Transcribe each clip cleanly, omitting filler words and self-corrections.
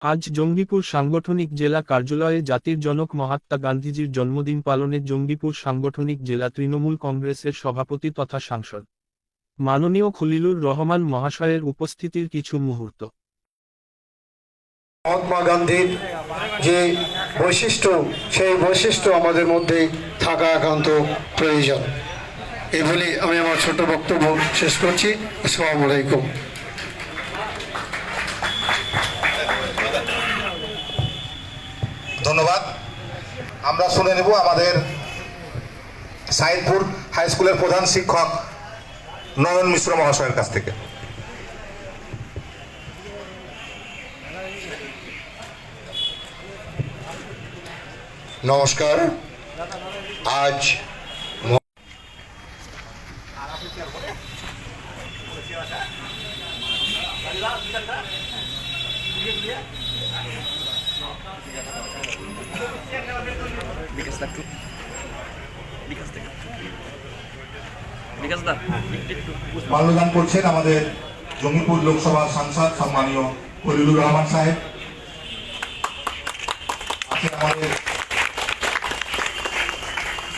আজ জঙ্গিপুর সাংগঠনিক জেলা কার্যালয়ে জাতির জনক মহাত্মা গান্ধীজির জন্মদিন পালনে জঙ্গিপুর সাংগঠনিক জেলা তৃণমূল কংগ্রেসের সভাপতি তথা সাংসদ মাননীয় খলিলুর রহমান মহাশয়ের উপস্থিতির কিছু মুহূর্ত। মহাত্মা গান্ধীর যে বৈশিষ্ট্য, সেই বৈশিষ্ট্য আমাদের মধ্যে থাকা একান্ত প্রয়োজন। এই বলে আমি আমার ছোট বক্তব্য শেষ করছি। আসসালামু আলাইকুম। ধন্যবাদ। আমরা শুনে নেব আমাদের সাইদপুর হাই স্কুলের প্রধান শিক্ষক নয়ন মিশ্র মহাশয়ের কাছ থেকে। নমস্কার। আজ মাল্যদান করছেন আমাদের জঙ্গিপুর লোকসভা সাংসদ সম্মানীয় খলিলুর রহমান সাহেব। আছেন আমাদের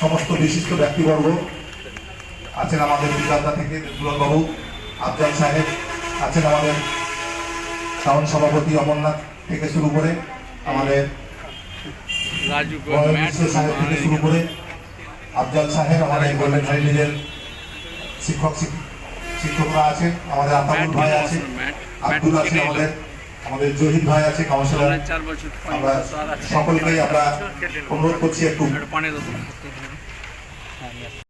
সমস্ত বিশিষ্ট ব্যক্তিবর্গ, আছেন আমাদের বিকাশদা থেকে দুলনবাবু, আফজাল সাহেব, আছেন আমাদের টাউন সভাপতি অমরনাথ থেকে শুরু করে আমাদের সাহেব থেকে শুরু করে আফজাল সাহেব, আমাদের গোল্ডেন ফ্যামিলির শিক্ষকরা আছে, আমাদের আতাউল ভাই আছে, আব্দুল আছে, আমাদের জহিদ ভাই আছে, কাউন্সিলর। আমরা সকলকেই আমরা অনুরোধ করছি একটু